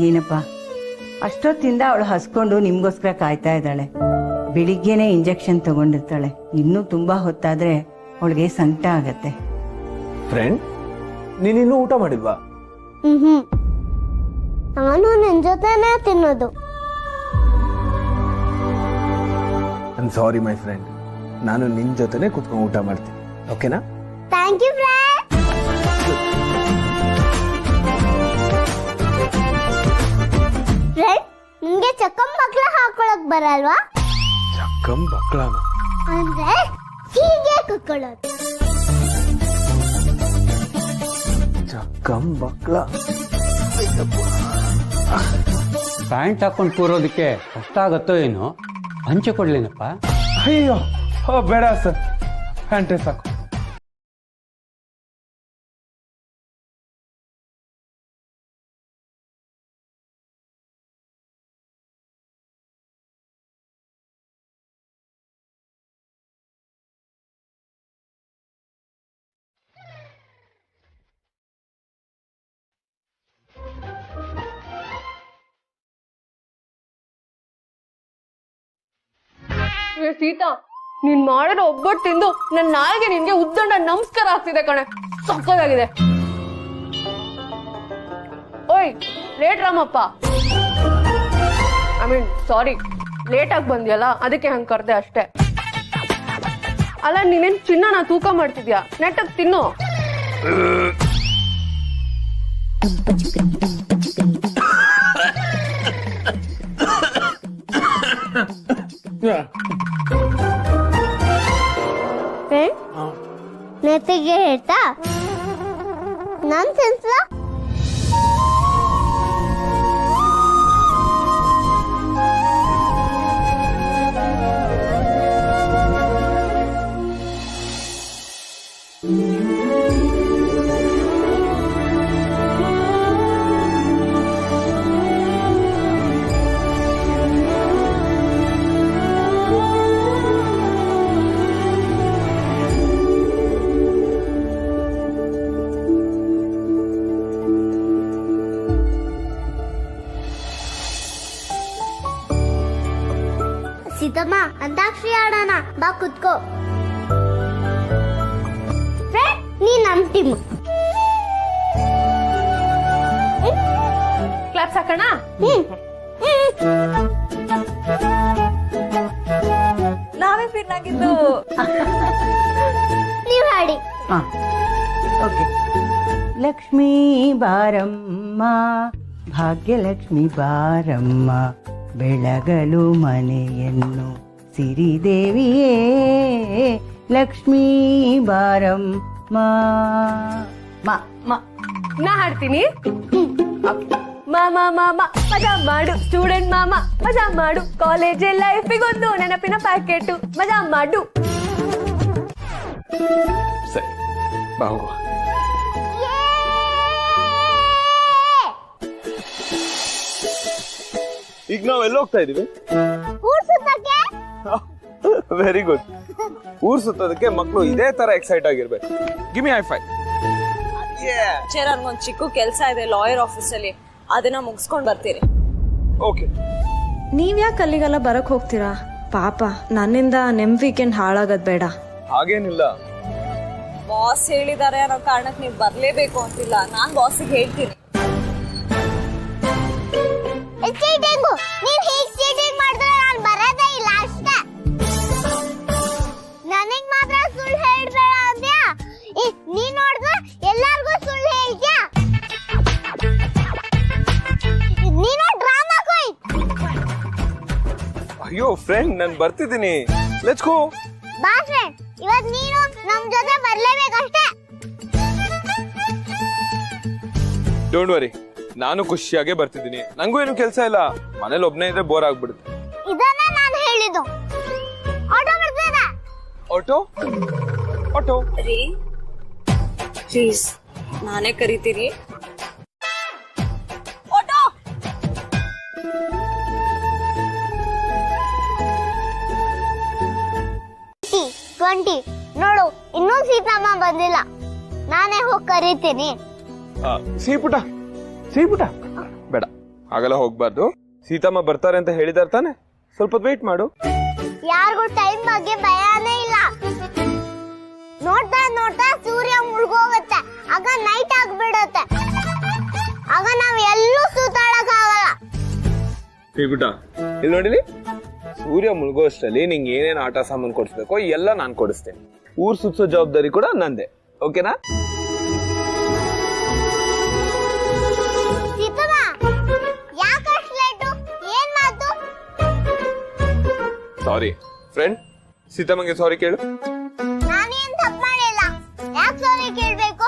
ಏನಪ್ಪ ಅಷ್ಟೊತ್ತಿಂದ ಅವಳು ಹಸ್ಕೊಂಡು ನಿಮ್ಗೋಸ್ಕರ ಕಾಯ್ತಾ ಇದ್ದಾಳೆ. ಬೆಳಿಗ್ಗೆನೆ ಇಂಜೆಕ್ಷನ್ ತಗೊಂಡಿರ್ತಾಳೆ. ಇನ್ನೂ ತುಂಬಾ ಹೊತ್ತಾದ್ರೆ ಅವಳಿಗೆ ಸಂಕಟ ಆಗತ್ತೆ. ಫ್ರೆಂಡ್, ನೀನಿನ್ನೂ ಊಟ ಮಾಡಿಲ್ವಾ? ನಾನು ನಿನ್ ಜೊತೆನೇ ತಿನ್ನೋದು. ಐಮ್ ಸಾರಿ ಮೈ ಫ್ರೆಂಡ್, ನಾನು ನಿನ್ ಜೊತೆನೆ ಕುತ್ಕೊಂಡು ಊಟ ಮಾಡ್ತೀನಿ. ಓಕೆನಾ? Thank you friend. ಫ್ರೆಂಡ್, ನಿಮ್ಗೆ ಚಕ್ಕಂ ಬಕ್ಲ ಹಾಕೊಳಕ್ ಬರಲ್ವಾ? ಚಕ್ಕಂ ಬಕ್ಲಾನ ಅಂದ್ರೆ ಹೀಗೆ ಕುತ್ಕೊಳ್ಳೋದು. ಚಕ್ಕಂ ಬಕ್ಲ ಪ್ಯಾಂಟ್ ಹಾಕೊಂಡು ಕೂರೋದಕ್ಕೆ ಕಷ್ಟ ಆಗತ್ತೋ ಏನೋ, ಹಂಚೆ ಕೊಡ್ಲೇನಪ್ಪ? ಅಯ್ಯೋ ಬೇಡ ಸರ್, ಪ್ಯಾಂಟೇ ಸಾಕು. ಸೀತಾ, ನೀನ್ ಮಾಡಿರೋ ಒಬ್ಬಟ್ಟು ತಿಂದು ನನ್ನ ನಾಲ್ಗೆ ನಿನ್ಗೆ ಉದ್ದಂಡ ನಮಸ್ಕಾರ ಆಗ್ತಿದೆ ಕಣೆ. ಸಕ್ಕತ್ತಾಗಿದೆ. ಓಯ್ late Ramappa, I mean sorry, late ಆಗಿ ಬಂದ್ಯಲ್ಲ ಅದಕ್ಕೆ ಹಂಗ್ ಕರ್ದೆ ಅಷ್ಟೇ. ಅಲ್ಲ, ನೀನೇನ್ ಚಿನ್ನನ ತೂಕ ಮಾಡ್ತಿದ್ಯಾ? ನೆಟ್ಟಗ್ ತಿನ್ನು. ನೆತ್ತಿಗೆ ಹೇಳ್ತಾ ನನ್ ಸೆನ್ಸ್ಲ ಸೀತಮ್ಮ, ಅಂತಾಕ್ಷರಿ ಆಡೋಣ ಬಾ, ಕುತ್ಕೋ. ನೀ ನಮ್ ಟೀಮ್. ಕ್ಲಾಪ್ಸ್ ಹಾಕೋಣ. ನಾವೇ ಪಿನ್ ಆಗಿದ್ದು. ನೀವ್ ಹಾಡಿ. ಓಕೆ. ಲಕ್ಷ್ಮೀ ಬಾರಮ್ಮ, ಭಾಗ್ಯಲಕ್ಷ್ಮಿ ಬಾರಮ್ಮ, ಬೆಳಗಲು ಮನೆಯನ್ನು ಸಿರಿದೇವಿಯೇ, ಲಕ್ಷ್ಮೀ ಬಾರಮ್ಮ. ನಾ ಹಾಡ್ತೀನಿ. ಮಾಮ ಮಾಮ ಮಜಾ ಮಾಡು, ಸ್ಟೂಡೆಂಟ್ ಮಾಮ ಮಜಾ ಮಾಡು, ಕಾಲೇಜ್ ಲೈಫಿಗೊಂದು ನೆನಪಿನ ಪ್ಯಾಕೆಟ್ ಮಜಾ ಮಾಡು. ಸರಿ ಬಾ ಹೋಗುವ. ಈಗ ನಾವ್ ಎಲ್ಲಿ ಹೋಗ್ತಾ ಇದೀವಿ? ಊರ್ ಸುತ್ತಕ್ಕೆ. Very good. ಊರ್ ಸುತ್ತೋದಕ್ಕೆ ಮಕ್ಕಳು ಇದೇ ತರ ಎಕ್ಸೈಟ್ ಆಗಿರ್ಬೇಕು. Give me high five. ನನ್ಗೊಂದ್ ಚಿಕ್ಕ ಕೆಲ್ಸ ಇದೆ ಲಾಯರ್ ಆಫೀಸ್ ಅಲ್ಲಿ, ಅದನ್ನ ಮುಗಿಸ್ಕೊಂಡ್ ಬರ್ತೀರಿ. ಓಕೆ. ನೀವ್ ಯಾಕೆ ಅಲ್ಲಿಗೆಲ್ಲ ಬರಕ್ ಹೋಗ್ತೀರಾ? ಪಾಪ ನನ್ನಿಂದ ನೆಮ್ ವೀಕೆಂಡ್ ಹಾಳಾಗದ್ ಬೇಡ. ಹಾಗೇನಿಲ್ಲ, ಬಾಸ್ ಹೇಳಿದಾರೆ ಅನ್ನೋ ಕಾರಣಕ್ಕೆ ನೀವ್ ಬರ್ಲೇಬೇಕು ಅಂತಿಲ್ಲ. ನಾನ್ ಬಾಸಿಗೆ ಹೇಳ್ತೀನಿ. ನೀವ್ ಹೀಗ್ ಚೀಟಿಂಗ್ ಮಾಡಿದ್ರೆ ನಾನ್ ಬರೋದೇ ಇಲ್ಲ ಅಷ್ಟೇ. ನನಗ್ ಮಾತ್ರ ಸುಳ್ಳು ಹೇಳ್ಬೇಡ ಅಂದ್ಯಾ? ನೀನ್ ನೋಡಿದ್ರೆ ಎಲ್ಲಾರ್ಗೂ ಸುಳ್ಳು ಹೇಳ್ತ್ಯಾ? ನೀನು ಡ್ರಾಮಾ ಕ್ವೀನ್. ಅಯ್ಯೋ ಫ್ರೆಂಡ್, ನಾನ್ ಬರ್ತಿದ್ದೀನಿ. Let's go. ಬಾ ಫ್ರೆಂಡ್, ಇವತ್ ನೀನು ನಮ್ ಜೊತೆ ಬರ್ಲೇಬೇಕಷ್ಟೇ. ಡೋಂಟ್ ವರಿ, ನಾನು ಖುಷಿಯಾಗೆ ಬರ್ತಿದ್ದೀನಿ. ನಂಗೂ ಏನು ಕೆಲಸ ಇಲ್ಲ, ಮನೇಲಿ ಒಬ್ನೇ ಇದ್ರೆ ಬೋರ್ ಆಗ್ಬಿಡುತ್ತೆ. ಇದನ್ನ ನಾನು ಹೇಳಿದ್ದು. ಆಟೋ ಬರ್ತದ. ಆಟೋ ಆಟೋ ರೀ ಪ್ಲೀಸ್, ನಾನೇ ಕರಿತೀರಿ. ಆಟೋ. 20 ನೋಡು, ಇನ್ನೂ ಸೀತಮ್ಮ ಬಂದಿಲ್ಲ. ನಾನೇ ಹೋಗಿ ಕರೀತೀನಿ. ಸೀಪುಟ ಬೇಡ, ಹಾಗೆಲ್ಲ ಹೋಗ್ಬಾರ್ದು. ಸೀತಮ್ಮ ಬರ್ತಾರೆ ಅಂತ ಹೇಳಿದಾರೆ ತಾನೆ, ಸ್ವಲ್ಪ ವೇಟ್ ಮಾಡು. ಯಾರಿಗೂ ಟೈಮ್ ಬಗ್ಗೆ ಭಯನೇ ಇಲ್ಲ. ನೋಡ್ತಾ ನೋಡ್ತಾ ಸೂರ್ಯ ಮುಳುಗೋಗುತ್ತೆ, ಆಗ ನೈಟ್ ಆಗ್ಬಿಡುತ್ತೆ. ಆಗ ನಾವ್ ಎಲ್ಲೂ ಸುತ್ತಾಡಕ್ ಆಗಲ್ಲ. ಬಿಟ್ಟ ಇಲ್ಲಿ ನೋಡಿಲಿ, ಸೂರ್ಯ ಮುಳುಗೋ ಅಷ್ಟರಲ್ಲಿ ನಿಂಗೆ ಏನೇನು ಆಟ ಸಾಮಾನು ಕೊಡಿಸ್ಬೇಕೋ ಎಲ್ಲ ನಾನು ಕೊಡಿಸ್ತೇನೆ. ಊರ್ ಸುತ್ತೋ ಜವಾಬ್ದಾರಿ ಕೂಡ ನಂದೆ, ಓಕೆನಾ? ಸೀತಮ್ಮ, ಯಾಕಷ್ಟು ಲೇಟು? ಏನ್ ಮಾತು? ಸಾರಿ ಫ್ರೆಂಡ್. ಸೀತಮ್ಮಂಗೆ ಸಾರಿ ಕೇಳು. ನಾನೇನ್ ತಪ್ಪು ಮಾಡಿಲ್ಲ, ಯಾಕೆ ಸಾರಿ ಕೇಳ್ಬೇಕು?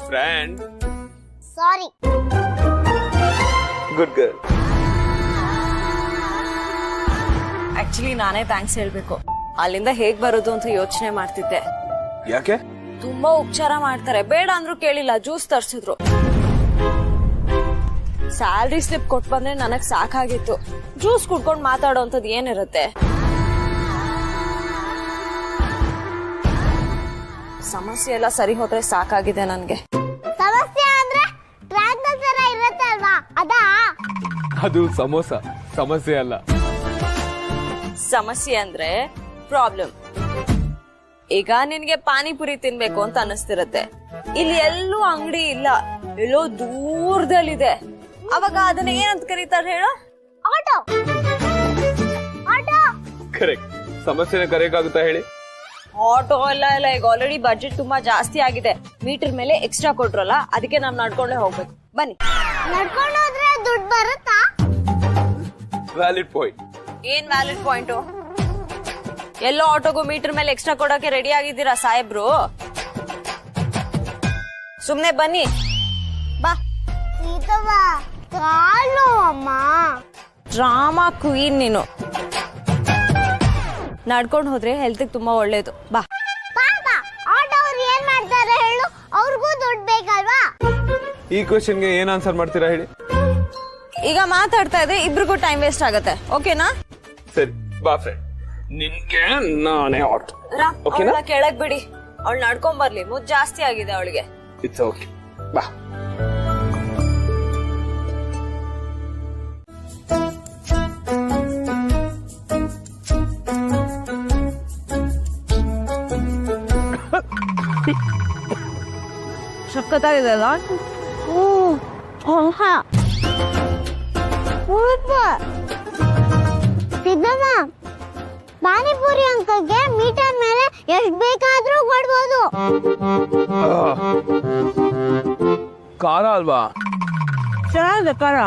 Friend sorry. Good girl. Actually ನಾನೇ ಥ್ಯಾಂಕ್ಸ್ ಹೇಳ್ಬೇಕು. ಅಲ್ಲಿಂದ ಹೇಗ್ ಬರೋದು ಅಂತ ಯೋಚನೆ ಮಾಡ್ತಿದ್ದೆ. ಯಾಕೆ? ತುಂಬಾ ಉಪಚಾರ ಮಾಡ್ತಾರೆ, ಬೇಡ ಅಂದ್ರು ಕೇಳಿಲ್ಲ, ಜ್ಯೂಸ್ ತರ್ಸಿದ್ರು. ಸ್ಯಾಲ್ರಿ ಸ್ಲಿಪ್ ಕೊಟ್ ಬಂದ್ರೆ ನನಗ್ ಸಾಕಾಗಿತ್ತು. ಜ್ಯೂಸ್ ಕುಡ್ಕೊಂಡ್ ಮಾತಾಡೋಂಥದ್ದು ಏನಿರುತ್ತೆ? ಸಮಸ್ಯೆ ಎಲ್ಲ ಸರಿ ಹೋದ್ರೆ ಸಾಕಾಗಿದೆ ನನ್ಗೆ. ಸಮಸ್ಯೆ ಅಂದ್ರೆ ಟ್ರ್ಯಾಕ್ಟರ್ ತರ ಇರುತ್ತೆ ಅಲ್ವಾ, ಅದಾ? ಅದು ಸಮೋಸ, ಸಮಸ್ಯೆ ಅಲ್ಲ. ಸಮಸ್ಯೆ ಅಂದ್ರೆ ಪ್ರಾಬ್ಲಮ್. ಈಗ ನಿನ್ಗೆ ಪಾನಿಪುರಿ ತಿನ್ಬೇಕು ಅಂತ ಅನಿಸ್ತಿರತ್ತೆ, ಇಲ್ಲಿ ಎಲ್ಲೂ ಅಂಗಡಿ ಇಲ್ಲ, ಎಲ್ಲೋ ದೂರದಲ್ಲಿದೆ. ಅವಾಗ ಅದನ್ನ ಏನಂತ ಕರೀತಾರೆ ಹೇಳೋ? ಆಟೋ. ಆಟೋ. ಕರೆಕ್ಟ್. ಸಮಸ್ಯೆನ ಕರೆಯಕ್ಕಾಗುತ್ತಾ ಹೇಳಿ? ಆಟೋ ಎಲ್ಲ ಇಲ್ಲ, ಈಗ ಆಲ್ರೆಡಿ ಬಜೆಟ್ ತುಂಬಾ ಜಾಸ್ತಿ ಆಗಿದೆ. ಮೀಟರ್ ಮೇಲೆ ಎಕ್ಸ್ಟ್ರಾ ಕೊಟ್ರಲ್ಲ, ಅದಕ್ಕೆ ನಾವ್ ನಡ್ಕೊಂಡೇ ಹೋಗ್ಬೇಕು. ಬನ್ನಿ. ನಡ್ಕೊಂಡು ಹೋದ್ರೆ ದುಡ್ಡು ಬರುತ್ತಾ? Valid point. ಏನ್ ವ್ಯಾಲಿಡ್ ಪಾಯಿಂಟ್? ಎಲ್ಲೋ ಆಟೋಗೂ ಮೀಟರ್ ಮೇಲೆ ಎಕ್ಸ್ಟ್ರಾ ಕೊಡೋಕೆ ರೆಡಿ ಆಗಿದ್ದೀರಾ ಸಾಹೇಬ್ರು? ಸುಮ್ನೆ ಬನ್ನಿ. ಬಾ. ಸೀತವ್ವ, ಕಾಲು ಅಮ್ಮ. ಡ್ರಾಮಾ ಕ್ವೀನ್ ನೀನು. ನಡ್ಕೊಂಡು ಹೋದ್ರೆ ಹೆಲ್ತ್ ತುಂಬಾ ಒಳ್ಳೇದು. ಬಾ. ಪಾಪ ಆಟೋ ಅವ್ರು ಏನ್ ಮಾಡ್ತಾರೆ ಹೇಳು? ಅವ್ರಿಗೂ ದುಡ್ಡು ಬೇಕಲ್ವಾ? ಈ ಕ್ವೆಶ್ಚನ್ಗೆ ಏನ್ ಆನ್ಸರ್ ಮಾಡ್ತೀರಾ ಹೇಳಿ? ಈಗ ಮಾತಾಡ್ತಾ ಇದ್ರೆ ಇಬ್ರಿಗೂ ಟೈಮ್ ವೇಸ್ಟ್ ಆಗತ್ತೆ, ಓಕೆನಾ? ಸರಿ ಬಾ ಫ್ರೆಂಡ್, ನಿನ್ಗೆ ನಾನೇ ಆಟೋ. ಓಕೆನಾ? ಅವಳ ಕೆಳಗ್ ಬಿಡಿ, ಅವಳು ನಡ್ಕೊಂಡ್ ಬರ್ಲಿ, ಮುದ್ದು ಜಾಸ್ತಿ ಆಗಿದೆ ಅವಳಿಗೆ. ಇಟ್ಸ್ ಓಕೆ, ಬಾ. ಸಕ್ಕತ್ತಾಗಿದೆ ಅಲ್ಲ? ಸಿದ್ದಮ್ಮ, ಪಾನಿಪುರಿ ಅಂಕಲ್ಗೆ ಮೀಟರ್ ಮೇಲೆ ಎಷ್ಟು ಬೇಕಾದ್ರೂ ಕೊಡ್ಬೋದು. ಖಾರ ಅಲ್ವಾ? ಚೆನ್ನಾಗಿದೆ ಖಾರ.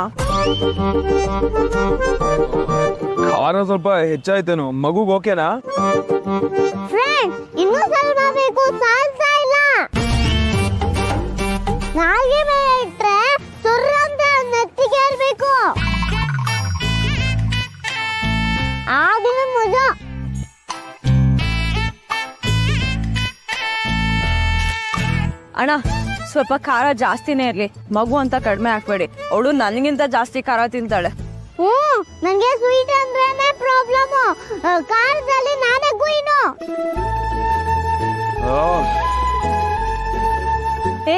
ಖಾರ ಸ್ವಲ್ಪ ಹೆಚ್ಚಾಯ್ತೇನು? ಮಗುಗ್ ಓಕೆನಾ? ಫ್ರೆಂಡ್, ಇನ್ನೂ ಸ್ವಲ್ಪ ಬೇಕು, ಸಾಲ್ತಾ ಇಲ್ಲ. ನಾಲ್ಗೆ ಮೇಲೆ ಇಟ್ರೆ ಸುರ್ರ ಅಂತ ನೆತ್ತಿಗೆ ಇರ್ಬೇಕು, ಆಗಿನ ಮಜಾ. ಅಣ್ಣ, ಸ್ವಲ್ಪ ಖಾರ ಜಾಸ್ತಿನೇ ಇರ್ಲಿ, ಮಗು ಅಂತ ಕಡಿಮೆ ಹಾಕ್ಬೇಡಿ. ಅವಳು ನನಗಿಂತ ಜಾಸ್ತಿ ಖಾರ ತಿಂತಾಳೆ. ನಂಗೆ ಸ್ವೀಟ್ ಅಂದ್ರೇನೆ ಪ್ರಾಬ್ಲಮ್, ಖಾರದಲ್ಲಿ ನಾನೇ ಗುಯಿನು.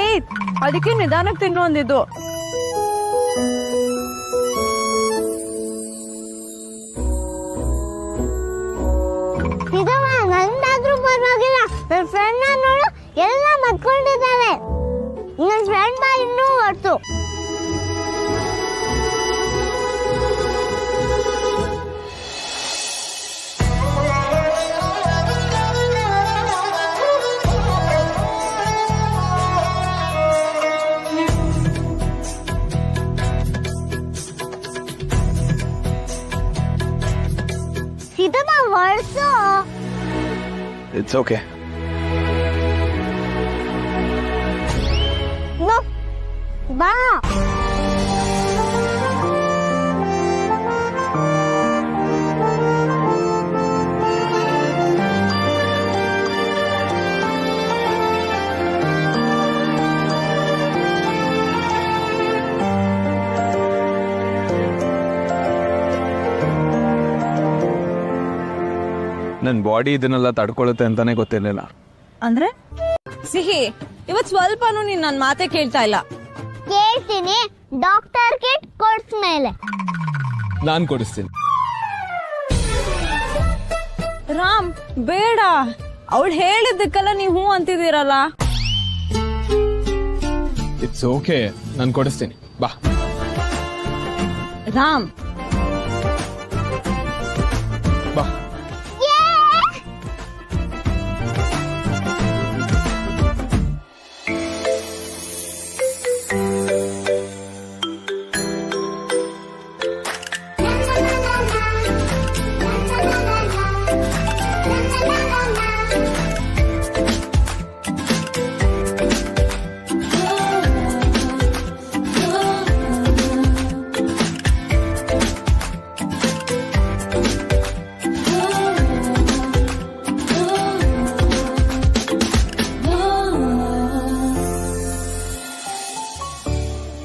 ಏಯ್, ಅದಕ್ಕೆ ನಿಧಾನಕ್ಕೆ ತಿನ್ನು ಅಂದಿದ್ದು. ಇದವ ನಂದಾದ್ರೂ ಪರವಾಗಿಲ್ಲ, ನನ್ನ ಫ್ರೆಂಡ್ ನೋಡು ಎಲ್ಲ ಮತ್ಕೊಂಡಿದ್ದಾಳೆ. ನನ್ನ ಫ್ರೆಂಡ್ ಬಾ ಇನ್ನೂ ಹೊರ್ತು. ಇದಮ್ಮ ಹೊರ್ಸು. It's okay. ಬಾ. ನನ್ ಬಾಡಿ ಇದನ್ನೆಲ್ಲ ತಡ್ಕೊಳ್ಳುತ್ತೆ ಅಂತಾನೆ ಗೊತ್ತಿರ್ಲಿಲ್ಲ. ಅಂದ್ರೆ ಸಿಹಿ, ಇವತ್ ಸ್ವಲ್ಪನೂ ನೀನ್ ನನ್ ಮಾತೆ ಕೇಳ್ತಾ ಇಲ್ಲ. ಕೇಳ್ತೀನಿ, ಡಾಕ್ಟರ್ ಕಿಟ್ ಕೊಡ್ಸ್ಮೇಲೆ ನಾನ್ ಕೊಡಿಸ್ತೀನಿ. ರಾಮ್ ಬೇಡ, ಅವಳು ಹೇಳಿದ್ದಕ್ಕೆಲ್ಲ ನೀವು ಹೂ ಅಂತಿದ್ದೀರಲ್ಲ. ಇಟ್ಸ್ ಓಕೆ, ನಾನ್ ಕೊಡಿಸ್ತೀನಿ, ಬಾ. ರಾಮ್ ಬಾ.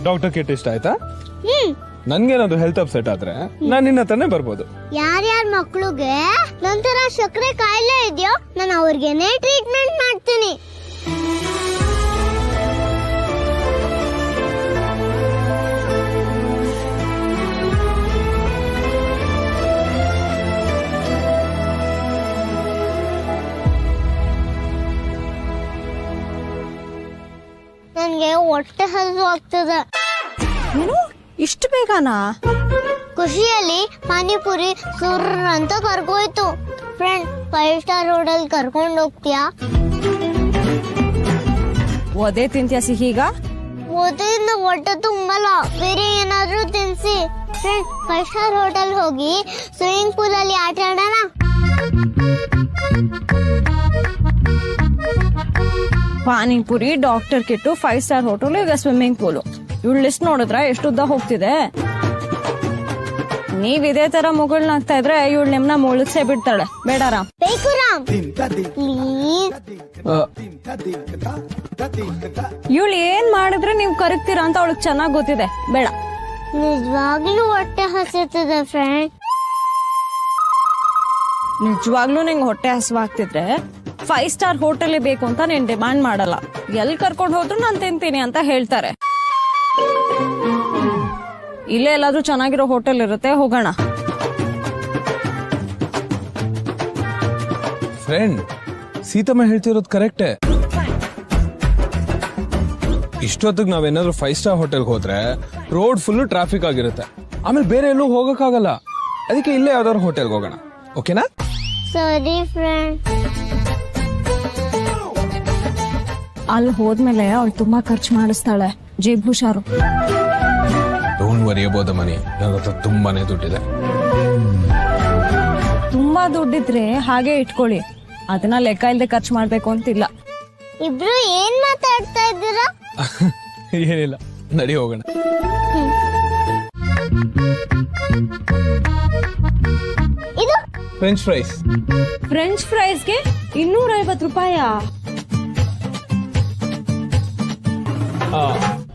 ಡಾಕ್ಟರ್ ಕಿಟ್ ಇಷ್ಟ ಆಯ್ತಾ? ನನ್ಗೇನಾದ್ರು ಹೆಲ್ತ್ ಅಪ್ಸೆಟ್ ಆದ್ರೆ ನಾನ್ ನಿನ್ನ ಹತ್ರನೇ ಬರ್ಬೋದು. ಯಾರ್ಯಾರ ಮಕ್ಳಿಗೆ ನಂತರ ಸಕ್ಕರೆ ಕಾಯಿಲೆ ಇದೆಯೋ ನಾನು ಅವ್ರಿಗೇನೆ ಟ್ರೀಟ್ಮೆಂಟ್ ಮಾಡ್ತೀನಿ. ನನ್ಗೆ ಹೊಟ್ಟೆ ಹಸು ಆಗ್ತದೆ. ಏನು ಇಷ್ಟು ಬೇಗನಾ? ಖುಷಿಯಲ್ಲಿ ಪಾನಿಪುರಿ ಸುರ್ರ ಅಂತ ಕರ್ಕೋಯ್ತು. ಫ್ರೆಂಡ್ 5 ಸ್ಟಾರ್ ಹೋಟೆಲ್ ಕರ್ಕೊಂಡು ಹೋಗ್ತೀಯಾ? ಒದೆ ತಿಂತ್ಯಾ ಸಿಹೀಗ? ಓದಿಂದ ಹೊಟ್ಟೆ ತುಂಬಲ್ಲ, ಬೇರೆ ಏನಾದ್ರೂ ತಿನ್ಸಿ. ಫ್ರೆಂಡ್ 5 ಸ್ಟಾರ್ ಹೋಟೆಲ್ ಹೋಗಿ ಸ್ವಿಮ್ಮಿಂಗ್ ಪೂಲ್ ಅಲ್ಲಿ ಆಟ ಆಡೋಣ. Panipuri, doctor Kittu, 5 star hotel, ಈಗ ಸ್ವಿಮ್ಮಿಂಗ್ ಪೂಲು. ಇವಳು ಲಿಸ್ಟ್ ನೋಡಿದ್ರ ಎಷ್ಟು ಉದ್ದ ಹೋಗ್ತಿದೆ. ನೀವ್ ಇದೇ ತರ ಮುಗುಳ್ನಾಗ್ತಾ ಇದ್ರೆ ಇವಳು ನಿಮ್ನ ಮುಳುಗ್ಸೇ ಬಿಡ್ತಾಳೆ. ಬೇಡ ರಾಮ್. ಬೇಕು ರಾಮ್, ಪ್ಲೀಸ್. ಇವಳು ಏನ್ ಮಾಡಿದ್ರೆ ನೀವ್ ಕರಗ್ತೀರಾ ಅಂತ ಅವಳಿಗೆ ಚೆನ್ನಾಗ್ ಗೊತ್ತಿದೆ. ಬೇಡ. ನಿಜವಾಗ್ಲೂ ಹೊಟ್ಟೆ ಹಸಿರ್ತದೆ ಫ್ರೆಂಡ್. ನಿಜವಾಗ್ಲೂ ನಿಂಗೆ ಹೊಟ್ಟೆ ಹಸುವಾಗ್ತಿದ್ರೆ 5 ಸ್ಟಾರ್ ಹೋಟೆಲ್ ಬೇಕು ಅಂತ ನೀನ್ ಡಿಮಾಂಡ್ ಮಾಡಲ್ಲ. ಎಲ್ಲಿ ಕರ್ಕೊಂಡು ಹೋದ್ರು ನಾನ್ ತಿಂತೀನಿ ಅಂತ ಹೇಳ್ತಾರೆ. ಇಲ್ಲೇ ಎಲ್ಲಾದ್ರೂ ಚೆನ್ನಾಗಿರೋ ಹೋಟೆಲ್ ಇರುತ್ತೆ, ಹೋಗೋಣ. ಫ್ರೆಂಡ್, ಸೀತಮ್ಮ ಹೇಳ್ತಿರೋದು ಕರೆಕ್ಟೇ. ಇಷ್ಟೊತ್ತಿಗೆ ನಾವೇನಾದ್ರೂ 5 ಸ್ಟಾರ್ ಹೋಟೆಲ್ಗೆ ಹೋದ್ರೆ ರೋಡ್ ಫುಲ್ ಟ್ರಾಫಿಕ್ ಆಗಿರುತ್ತೆ, ಆಮೇಲೆ ಬೇರೆ ಎಲ್ಲೂ ಹೋಗಕ್ಕಾಗಲ್ಲ. ಅದಕ್ಕೆ ಇಲ್ಲೇ ಯಾವ್ದಾದ್ರು ಹೋಟೆಲ್ಗೆ ಹೋಗೋಣ, ಓಕೆನಾ? ಸರಿ ಫ್ರೆಂಡ್. ಅಲ್ಲಿ ಹೋದ್ಮೇಲೆ ಅವಳು ತುಂಬಾ ಖರ್ಚು ಮಾಡಿಸ್ತಾಳೆ. ಜೇಬ್ ಹುಷಾರು. Don't worry about the money, ನನ್ನ ಹತ್ರ ತುಂಬಾನೇ ದುಡ್ಡಿದೆ. ತುಂಬಾ ದುಡ್ಡಿದ್ರೆ ಹಾಗೆ ಇಟ್ಕೊಳ್ಳಿ, ಅದನ್ನ ಲೆಕ್ಕ ಇಲ್ಲದೆ ಖರ್ಚು ಮಾಡ್ಬೇಕು ಅಂತಿಲ್ಲ. ಇಬ್ರು ಏನ್ ಮಾತಾಡ್ತಾ ಇದ್ದೀರಾ? ಏನಿಲ್ಲ, ನಡಿ ಹೋಗೋಣ. ಇದು ಫ್ರೆಂಚ್ ಫ್ರೈಸ್. ಫ್ರೆಂಚ್ ಫ್ರೈಸ್ಗೆ 250 ರೂಪಾಯ?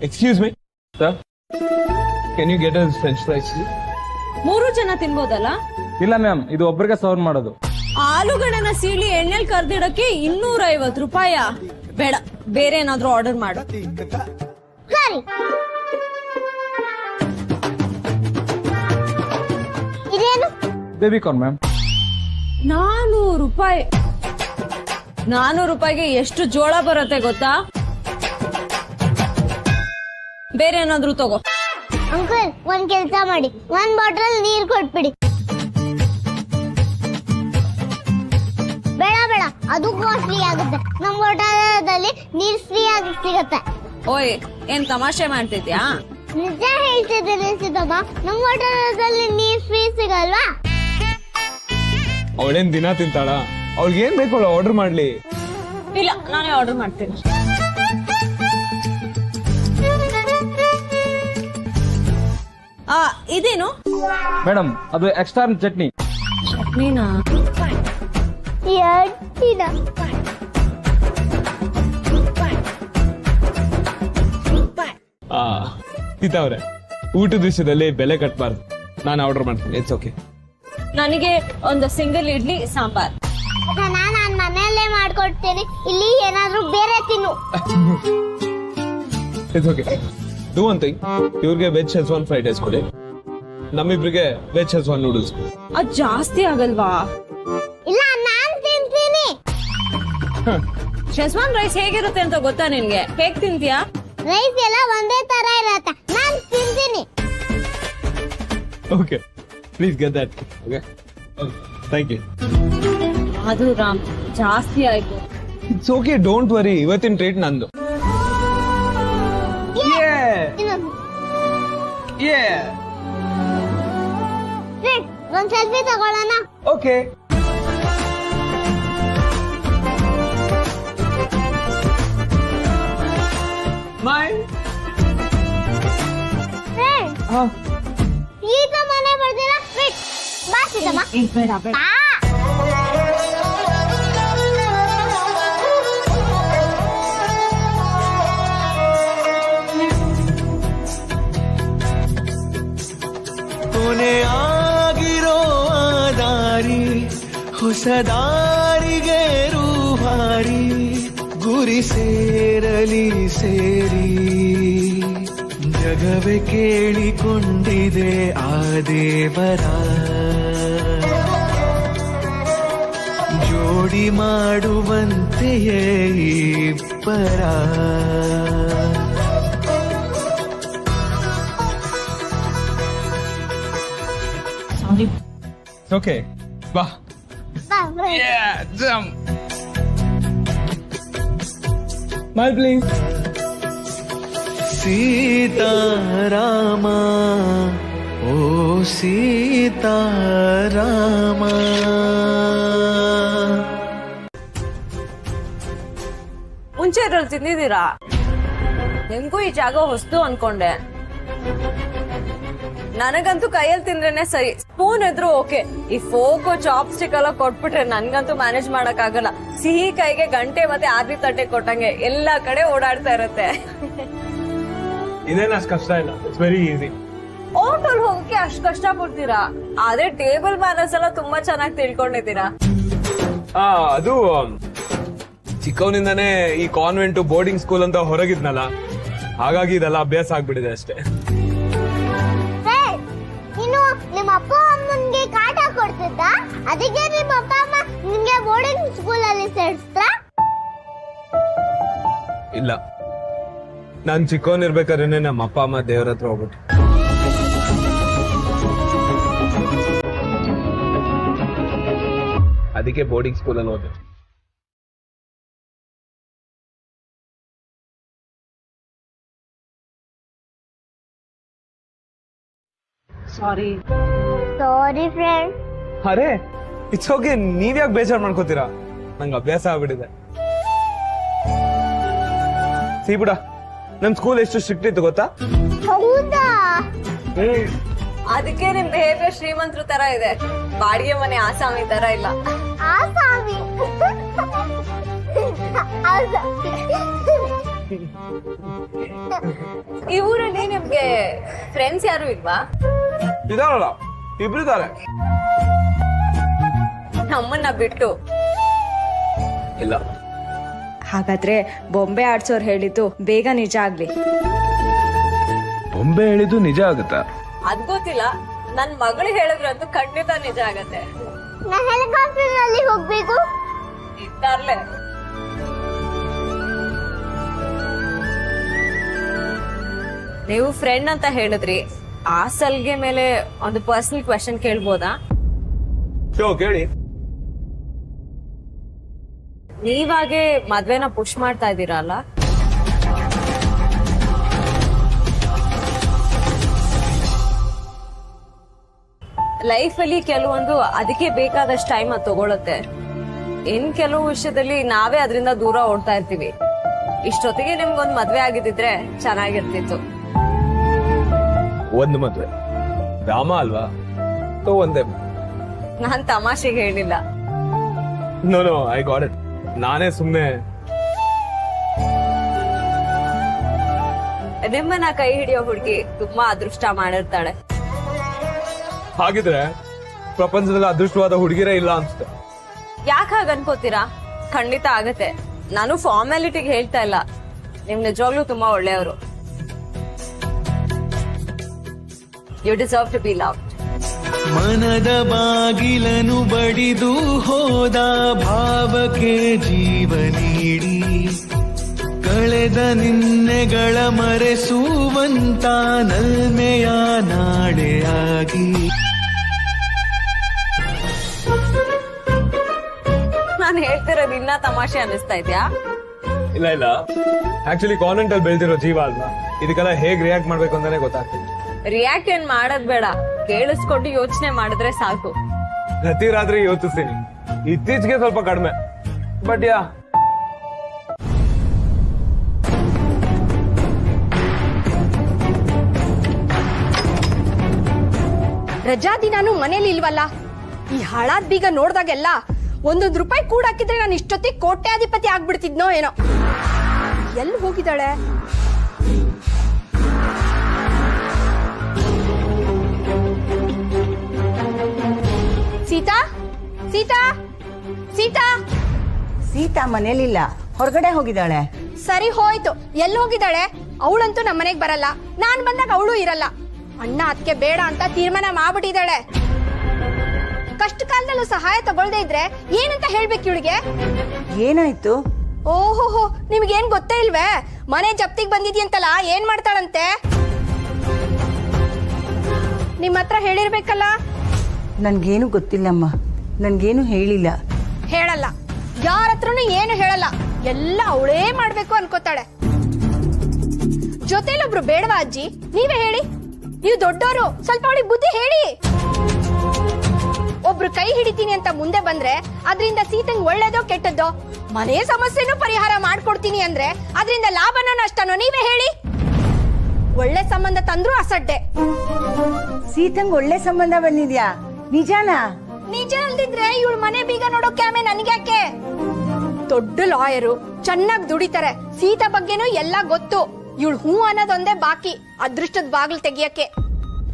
Excuse me sir, can you get us French fries? 3 ಜನ ತಿನ್ಬೋದಲ್ಲ? ಇಲ್ಲ ಮ್ಯಾಮ್, ಇದು ಒಬ್ಬರಿಗೆ ಸರ್ವ್ ಮಾಡೋದು. ಆಲೂಗಡ್ಡೆನ ಸೀಳಿ ಎಣ್ಣೆಲ್ ಕರ್ದಿಡಕ್ಕೆ 250 ರೂಪಾಯ? ಬೇಡ, ಬೇರೆ ಏನಾದ್ರೂ ಆರ್ಡರ್ ಮಾಡು. ಸರಿ. ಇದೇನು? Baby corn ma'am. 400 ರೂಪಾಯಿ. 400 ರೂಪಾಯಿಗೆ ಎಷ್ಟು ಜೋಳ ಬರುತ್ತೆ ಗೊತ್ತಾ? ಬೇರೆ ಏನಾದ್ರೂ ತಗೋ. ಅಂಕಲ್, ಒಂದ್ ಕೆಲ್ಸ ಮಾಡಿ, 1 ಬಾಟಲ್ ನೀರ್ ಕೊಟ್ಬಿಡಿ. ಬೇಡ ಬೇಡ, ಅದು ಕಾಸ್ಟ್ಲಿ ಆಗುತ್ತೆ. ನಮ್ ಹೋಟೆಲಲ್ಲಿ ನೀರ್ ಫ್ರೀ ಆಗಿ ಸಿಗತ್ತೆ. ಓಯ್, ಏನ್ ತಮಾಷೆ ಮಾಡ್ತಿದ್ಯಾ? ನಿಜ ಹೇಳ್ತಿದ್ದೀನಿ ಸಿದ್ದಮ್ಮ, ನಮ್ ಹೋಟೆಲಲ್ಲಿ ನೀರ್ ಫ್ರೀ ಸಿಗಲ್ವಾ? ಅವಳೇನ್ ದಿನ ತಿಂತಾಳ? ಅವಳಿಗೆ ಏನ್ ಬೇಕು ಆರ್ಡರ್ ಮಾಡ್ಲಿ. ಇಲ್ಲ, ನಾನೇ ಆರ್ಡರ್ ಮಾಡ್ತೀನಿ. ಇದೇನು ಮೇಡಮ್? ಅದು ಎಕ್ಸ್ಟ್ರಾ ಚಟ್ನಿ. ಚಟ್ನಿನಾ? ಸೀತಾವ್ರೆ, ಊಟದ ವಿಷಯದಲ್ಲಿ ಬೆಲೆ ಕಟ್ಬಾರ್ದು. ನಾನು ಆರ್ಡರ್ ಮಾಡ್ತೀನಿ, ಇಟ್ಸ್ ಓಕೆ. ನನಗೆ ಒಂದು ಸಿಂಗಲ್ ಇಡ್ಲಿ ಸಾಂಬಾರ್. ನಾನ್ ಮನೆಯಲ್ಲೇ ಮಾಡ್ಕೊಡ್ತೇನೆ, ಇಲ್ಲಿ ಏನಾದ್ರೂ ಬೇರೆ ತಿನ್ನು. It's okay. Do one thing, ಇವ್ರಿಗೆ ವೆಜ್ ಶೆಜ್ವಾನ್ ಫ್ರೈಡ್ ರೈಸ್ ಕೊಡಿ, ನಮ್ಮಿಬ್ರಿಗೆ ವೆಜ್ ಶೆಜ್ವಾನ್ ನೂಡಲ್ಸ್. ಅದ್ ಜಾಸ್ತಿ ಆಗಲ್ವಾ? ಇಲ್ಲ ನಾನ್ ತಿಂತೀನಿ. ಶೆಜ್ವಾನ್ ರೈಸ್ ಹೇಗಿರುತ್ತೆ ಅಂತ ಗೊತ್ತಾ ನಿನ್ಗೆ? ಹೇಗ್ ತಿಂತೀಯಾ? ರೈಸ್ ಎಲ್ಲ ಒಂದೇ ತರ ಇರತ್ತೆ, ನಾನ್ ತಿಂತೀನಿ. Okay, please get that. Okay, thank you. ಅದು ರಾಮ್ ಜಾಸ್ತಿ ಆಯ್ತು. ಇಟ್ಸ್ ಓಕೆ, ಡೋಂಟ್ ವರಿ, ಇವತ್ತಿನ ಟ್ರೀಟ್ ನಂದು. ಇನ್ನೊಂದು. Yeah. ಫ್ರೆಂಡ್, ಒಂದ್ ಸೆಲ್ಫಿ ತಗೊಳ್ಳೋಣ. ಓಕೆ. ಮೈ ಫ್ರೆಂಡ್, ಈಗ ಮನೆ ಬರ್ತೀರಾ? ವೇಟ್, ಬಾ ಸೀತಮ್ಮ. ಬಾ. ಕೊನೆ ಆಗಿರೋ ದಾರಿ ಹೊಸ ದಾರಿಗೆ ರೂವಾರಿ, ಗುರಿ ಸೇರಲಿ ಸೇರಿ ಜಗವೇ ಕೇಳಿಕೊಂಡಿದೆ ಆ ದೇವರ, ಜೋಡಿ ಮಾಡುವಂತೆಯೇ ಇಬ್ಬರ. ಓಕೆ, ಬಾ. ಬಾ friend. Yeah, jump. Smile, please. Seetharama ಓ ಸೀತಾರಾಮ. ಮುಂಚೆ ಇದ್ರಲ್ಲಿ ತಿಂದಿದ್ದೀರಾ? ನಿಮ್ಗೂ ಈ ಜಾಗ ಹೊಸ್ತು ಅನ್ಕೊಂಡೆ. ನನಗಂತೂ ಕೈಯಲ್ಲಿ ತಿಂದ್ರೇನೆ ಸರಿ, ಸ್ಪೂನ್ ಇದ್ರು ಓಕೆ. ಈ ಫೋಕು ಚಾಪ್ ಸ್ಟಿಕ್ ಎಲ್ಲ ಕೊಟ್ಬಿಟ್ರೆ ನನ್ಗಂತೂ ಮ್ಯಾನೇಜ್ ಮಾಡಕ್ ಆಗಲ್ಲ. ಸಿಹಿ ಕೈಗೆ ಗಂಟೆ ಮತ್ತೆ ಆರ್ತಿ ತಟ್ಟೆ ಕೊಟ್ಟಂಗೆ ಎಲ್ಲಾ ಕಡೆ ಓಡಾಡ್ತಾ ಇರುತ್ತೆ. ಇದೇನು ಅಷ್ಟು ಕಷ್ಟ ಇಲ್ಲ, ಇಟ್ಸ್ ವೆರಿ ಈಸಿ. ಹೋಟೆಲ್ ಹೋಗಕ್ಕೆ ಅಷ್ಟ್ ಕಷ್ಟ ಪಡ್ತೀರಾ, ಆದ್ರೆ ಟೇಬಲ್ ಮ್ಯಾನರ್ಸ್ ಎಲ್ಲ ತುಂಬಾ ಚೆನ್ನಾಗಿ ತಿಳ್ಕೊಂಡಿದ್ದೀರಾ. ಅದು ಚಿಕ್ಕವನಿಂದಾನೇ ಈ ಕಾನ್ವೆಂಟ್ ಬೋರ್ಡಿಂಗ್ ಸ್ಕೂಲ್ ಅಂತ ಹೊರಗಿದ್ನಲ್ಲ, ಹಾಗಾಗಿ ಇದೆಲ್ಲ ಅಭ್ಯಾಸ ಆಗ್ಬಿಟ್ಟಿದೆ ಅಷ್ಟೇ. ನೀನು ನಿಮ್ಮ ಅಪ್ಪ ಅಮ್ಮನ್ಗೆ ಕಾಟ ಕೊಡ್ತಿದ್ದ, ಅದಕ್ಕೆ ನಿಮ್ಮ ಅಪ್ಪ ಅಮ್ಮ ನಿಮ್ಗೆ ಬೋರ್ಡಿಂಗ್ ಸ್ಕೂಲ್ ಅಲ್ಲಿ ಸೇರಿಸ್ತಾ? ಇಲ್ಲ, ನಾನ್ ಚಿಕ್ಕವನಿರ್ಬೇಕಾದ್ರೆ ನಮ್ಮ ಅಪ್ಪ ಅಮ್ಮ ದೇವ್ರ ಹತ್ರ ಹೋಗ್ಬಿಟ್ಟು ಅದಕ್ಕೆ ಬೋರ್ಡಿಂಗ್ ಸ್ಕೂಲಲ್ಲಿ ಹೋದೆ. ಸಾರಿ ಫ್ರೆಂಡ್. ಅರೆ ಇಟ್ಸ್ ಓಕೆ, ನೀವ್ಯಾಕೆ ಬೇಜಾರ್ ಮಾಡ್ಕೋತೀರಾ? ನಂಗೆ ಅಭ್ಯಾಸ ಆಗ್ಬಿಟ್ಟಿದೆ. ಸಿಬಿಡ, ನಮ್ ಸ್ಕೂಲ್ ಎಷ್ಟು ಸ್ಟ್ರಿಕ್ಟ್ ಇತ್ತು ಗೊತ್ತಾ? ಹೌದಾ? ಅದಕ್ಕೆ ನಿಮ್ ಬಿಹೇವಿಯರ್ ಶ್ರೀಮಂತರ ತರ ಇದೆ, ಬಾಡಿಗೆ ಮನೆ ಆಸಾಮಿ ತರ ಇಲ್ಲ. ಆಸಾಮಿ. ಈ ಊರಲ್ಲಿ ನಿಮ್ಗೆ ಫ್ರೆಂಡ್ಸ್ ಯಾರು ಇಲ್ವಾ? ಇದಾರಲ್ಲ, ಇಬ್ರಿದ್ದಾರೆ. ನಮ್ಮನ್ನ ಬಿಟ್ಟು. ಇಲ್ಲ. ಹಾಗಾದ್ರೆ ಬೊಂಬೆ ಆಡ್ಸೋರ್ ಹೇಳಿದ್ದು ಬೇಗ ನಿಜ ಆಗ್ಲಿ. ಬೊಂಬೆ ಹೇಳಿದ್ದು ನಿಜ ಆಗುತ್ತಾ? ಅದ್ ಗೊತ್ತಿಲ್ಲ, ನನ್ ಮಗಳು ಹೇಳಿದ್ರಂತೂ ಖಂಡಿತ ನಿಜ ಆಗತ್ತೆ. ನಾ ಹೆಲಿಕಾಪ್ಟರ್ ಅಲ್ಲಿ ಹೋಗ್ಬೇಕು. ಇದ್ದಾರ್ಲೆ. ನೀವು ಫ್ರೆಂಡ್ ಅಂತ ಹೇಳಿದ್ರಿ, ಆ ಸಲ್ಗೆ ಮೇಲೆ ಒಂದು ಪರ್ಸನಲ್ ಕ್ವೆಶ್ಚನ್ ಕೇಳ್ಬೋದಾ? ಕೇಳಿ. ನೀವಾಗೆ ಮದ್ವೆನ ಪುಷ್ ಮಾಡ್ತಾ ಇದ್ದೀರಲ್ಲ, ಲೈಫ್ ಅಲ್ಲಿ ಕೆಲವೊಂದು ಅದಕ್ಕೆ ಬೇಕಾದಷ್ಟು ಟೈಮ್ ಅದು ತಗೊಳುತ್ತೆ. ಇನ್ ಕೆಲವು ವಿಷಯದಲ್ಲಿ ನಾವೇ ಅದರಿಂದ ದೂರ ಓಡ್ತಾ ಇರ್ತೀವಿ. ಇಷ್ಟೊತ್ತಿಗೆ ನಿಮ್ಗೊಂದ್ ಮದ್ವೆ ಆಗಿದ್ದಿದ್ರೆ ಚೆನ್ನಾಗಿರ್ತಿತ್ತು. ಒಂದು ಮದ್ವೆ ರಾಮ ಅಲ್ವಾ, ಒಂದೇ. ನಾನ್ ತಮಾಷೆಗೆ ಹೇಳಿಲ್ಲ. No I got it. ನಾನೇ ಸುಮ್ನೆ ನಿಮ್ಮನ್ನ ಕೈ ಹಿಡಿಯೋ ಹುಡುಗಿ ತುಂಬಾ ಅದೃಷ್ಟ ಮಾಡಿರ್ತಾಳೆ. ಹಾಗಿದ್ರೆ ಪ್ರಪಂಚದಲ್ಲಿ ಅದೃಷ್ಟವಾದ ಹುಡುಗಿರೇ ಇಲ್ಲ ಅನ್ಸುತ್ತೆ. ಯಾಕೆ ಹಾಗ ಅನ್ಕೋತೀರಾ? ಖಂಡಿತ ಆಗತ್ತೆ. ನಾನು ಫಾರ್ಮಾಲಿಟಿಗೆ ಹೇಳ್ತಾ ಇಲ್ಲ, ನಿಮ್ ನಿಜವಾಗ್ಲೂ ತುಂಬಾ ಒಳ್ಳೆಯವರು. You deserve to be loved. ಮನದ ಬಾಗಿಲನು ಬಡಿದು ಹೋದ ಭಾವಕ್ಕೆ ಜೀವ ನೀಡಿ ಕಳೆದ ನಿನ್ನೆಗಳ ಮರೆಸುವಂತ ನಲ್ಮೆಯ ನಾಡೆಯಾಗಿ. ನಾನು ಹೇಳ್ತಿರೋದು ಇನ್ನ ತಮಾಷೆ ಅನ್ನಿಸ್ತಾ ಇದ್ಯಾ? ಇಲ್ಲ ಇಲ್ಲ, ಆಕ್ಚುಲಿ ಕಾನ್ವೆಂಟ್ ಅಲ್ಲಿ ಬೆಳೆದಿರೋ ಜೀವ ಅಲ್ವಾ, ಇದಕ್ಕೆಲ್ಲ ಹೇಗ್ ರಿಯಾಕ್ಟ್ ಮಾಡ್ಬೇಕು ಅಂತಾನೆ ಗೊತ್ತಾಗ್ತಿಲ್ಲ. ರಿಯಾಕ್ಟ್ ಏನ್ ಮಾಡೋದ್ ಬೇಡ, ಕೇಳಿಸ್ಕೊಂಡು ಯೋಚನೆ ಮಾಡಿದ್ರೆ ಸಾಕು. ಪ್ರತಿ ರಾತ್ರಿ ಯೋಚಿಸ್ತೀನಿ, ಇತ್ತೀಚೆಗೆ ಸ್ವಲ್ಪ ಕಡಿಮೆ, ಬಟ್ ಯಾ. ರಜಾ ದಿನಾನು ಮನೇಲಿ ಇಲ್ವಲ್ಲ, ಈ ಹಳಾದ್ ಬೀಗ ನೋಡ್ದಾಗೆಲ್ಲ ಒಂದೊಂದು ರೂಪಾಯಿ ಕೂಡ ಹಾಕಿದ್ರೆ ನಾನು ಇಷ್ಟೊತ್ತಿಗೆ ಕೋಟ್ಯಾಧಿಪತಿ ಆಗ್ಬಿಡ್ತಿದ್ನೋ ಏನೋ. ಎಲ್ಲಿ ಹೋಗಿದ್ದಾಳೆ? ಸೀತಾ ಸೀತಾ ಸೀತಾ ಸೀತಾ ಮನೇಲಿಲ್ಲ, ಹೊರಗಡೆ ಹೋಗಿದ್ದಾಳೆ. ಸರಿ ಹೋಯ್ತು, ಎಲ್ಲಿ ಹೋಗಿದ್ದಾಳೆ? ಅವಳಂತೂ ನಮ್ಮ ಮನೆಗ್ ಬರಲ್ಲ, ನಾನ್ ಬಂದಾಗ ಅವಳು ಇರಲ್ಲ. ಅಣ್ಣ ಅದಕ್ಕೆ ಬೇಡ ಅಂತ ತೀರ್ಮಾನ ಮಾಡ್ಬಿಟ್ಟಿದ್ದಾಳೆ. ಕಷ್ಟ ಕಾಲದಲ್ಲೂ ಸಹಾಯ ತಗೊಳ್ದೇ ಇದ್ರೆ ಏನಂತ ಹೇಳ್ಬೇಕು ಇವಳಿಗೆ? ಏನಾಯ್ತು? ಓಹೋಹೋ, ನಿಮ್ಗೇನ್ ಗೊತ್ತೇ ಇಲ್ವೇ? ಮನೆ ಜಪ್ತಿಗೆ ಬಂದಿದ್ಯಂತಲ್ಲ, ಏನ್ ಮಾಡ್ತಾಳಂತೆ? ನಿಮ್ ಹತ್ರ ಹೇಳಿರ್ಬೇಕಲ್ಲ. ನನ್ಗೇನು ಗೊತ್ತಿಲ್ಲಮ್ಮ, ನನ್ಗೇನು ಹೇಳಿಲ್ಲ. ಹೇಳಲ್ಲ, ಯಾರ ಹತ್ರನು ಏನು ಹೇಳಲ್ಲ, ಎಲ್ಲ ಅವಳೇ ಮಾಡ್ಬೇಕು ಅನ್ಕೋತಾಳೆ. ಜೊತೆಲೊಬ್ರು ಬೇಡವಾ ಅಜ್ಜಿ? ನೀವೇ ಹೇಳಿ, ನೀವು ದೊಡ್ಡವರು, ಸ್ವಲ್ಪ ಅವಳಿಗೆ ಬುದ್ಧಿ ಹೇಳಿ. ಒಬ್ರು ಕೈ ಹಿಡಿತೀನಿ ಅಂತ ಮುಂದೆ ಬಂದ್ರೆ ಅದರಿಂದ ಸೀತಂಗ್ ಒಳ್ಳೇದೋ ಕೆಟ್ಟದ್ದೋ? ಮನೆ ಸಮಸ್ಯೆನೂ ಪರಿಹಾರ ಮಾಡ್ಕೊಡ್ತೀನಿ ಅಂದ್ರೆ ಅದರಿಂದ ಲಾಭನೋ ನಷ್ಟನೋ ನೀವೇ ಹೇಳಿ. ಒಳ್ಳೆ ಸಂಬಂಧ ತಂದ್ರು ಅಸಡ್ಡೆ. ಸೀತಂಗ್ ಒಳ್ಳೆ ಸಂಬಂಧ ಬಂದಿದ್ಯಾ? ನಿಜಾನಾ? ನಿಜ ಅಲ್ದಿದ್ರೆ ಇವಳು ಮನೆ ಬೀಗ ನೋಡೋ ಕ್ಯಾಮೆ ನನ್ಗ್ಯಾಕೆ? ದೊಡ್ಡ ಲಾಯರು, ಚೆನ್ನಾಗಿ ದುಡಿತಾರೆ, ಸೀತಾ ಬಗ್ಗೆನೂ ಎಲ್ಲ ಗೊತ್ತು. ಇವಳು ಹೂ ಅನ್ನೋದೊಂದೇ ಬಾಕಿ, ಅದೃಷ್ಟದ ಬಾಗಿಲು ತೆಗಿಯಕ್ಕೆ.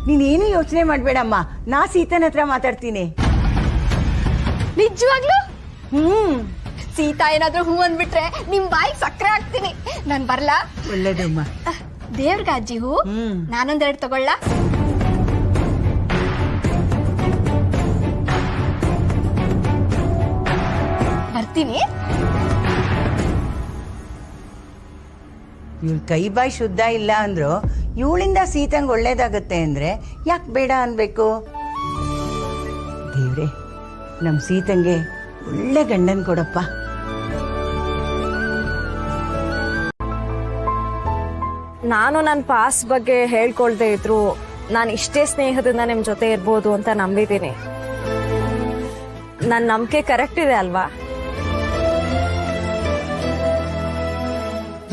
ನೀನೇನು ಯೋಚನೆ ಮಾಡ್ಬೇಡಮ್ಮ, ನಾ ಸೀತನ ಹತ್ರ ಮಾತಾಡ್ತೀನಿ. ನಿಜವಾಗ್ಲು? ಸೀತಾ ಏನಾದ್ರೂ ಹೂ ಅಂದ್ಬಿಟ್ರೆ ನಿಮ್ ಬಾಯಿಗೆ ಸಕ್ಕರೆ ಹಾಕ್ತೀನಿ. ನಾನ್ ಬರ್ಲಾ? ಒಳ್ಳೇದಮ್ಮ. ದೇವ್ರಗ ಅಜ್ಜಿ ಹೂ? ನಾನೊಂದೆರಡು ತಗೊಳ್ಳ? ಬರ್ತೀನಿ. ಇವ್ಳ ಕೈ ಬಾಯಿ ಶುದ್ಧ ಇಲ್ಲ ಅಂದ್ರು ಇವಳಿಂದ ಸೀತಂಗ್ ಒಳ್ಳೇದಾಗತ್ತೆ ಅಂದ್ರೆ ಯಾಕೆ ಬೇಡ ಅನ್ಬೇಕು? ದೇವ್ರೆ, ನಮ್ ಸೀತಂಗೆ ಒಳ್ಳೆ ಗಂಡನ್ ಕೊಡಪ್ಪ. ನಾನು ನನ್ನ ಪಾಸ್ ಬಗ್ಗೆ ಹೇಳ್ಕೊಳ್ದೆ ಇದ್ರು ನಾನು ಇಷ್ಟೇ ಸ್ನೇಹದಿಂದ ನಿಮ್ ಜೊತೆ ಇರ್ಬೋದು ಅಂತ ನಂಬಿದ್ದೀನಿ. ನನ್ನ ನಂಬಿಕೆ ಕರೆಕ್ಟ್ ಇದೆ ಅಲ್ವಾ?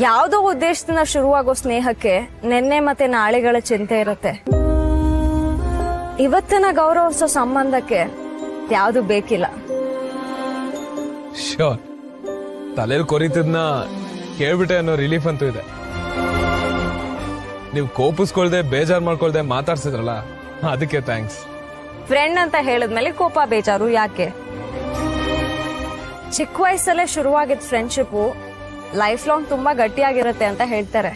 ಯಾವುದೋ ಉದ್ದೇಶದಿಂದ ಶುರುವಾಗೋ ಸ್ನೇಹಕ್ಕೆ ನಿನ್ನೆ ಮತ್ತೆ ನಾಳೆಗಳ ಚಿಂತೆ ಇರುತ್ತೆ. ಇವತ್ತಿನ ಗೌರವಿಸೋ ಸಂಬಂಧಕ್ಕೆ ಯಾವುದು ಬೇಕಿಲ್ಲ. ಶ್ಯೂರ್, ತಲೆಯಲ್ಲಿ ಕೊರಿತದ್ನ ಕೇಳ್ಬಿಟ್ಟೆ ಅನ್ನೋ ರಿಲೀಫ್ ಅಂತೂ ಇದೆ. ನೀವು ಕೋಪಿಸ್ಕೊಳ್ದೆ ಬೇಜಾರ್ ಮಾಡ್ಕೊಳ್ದೆ ಮಾತಾಡ್ಸಿದ್ರಲ್ಲ, ಅದಕ್ಕೆ ಥ್ಯಾಂಕ್ಸ್. ಫ್ರೆಂಡ್ ಅಂತ ಹೇಳಿದ್ಮೇಲೆ ಕೋಪ ಬೇಜಾರು ಯಾಕೆ? ಚಿಕ್ಕ ವಯಸ್ಸಲ್ಲೇ ಶುರುವಾಗಿದ್ದ ಫ್ರೆಂಡ್ಶಿಪ್ ಲೈಫ್ ಲಾಂಗ್ ತುಂಬಾ ಗಟ್ಟಿಯಾಗಿರುತ್ತೆ ಅಂತ ಹೇಳ್ತಾರೆ.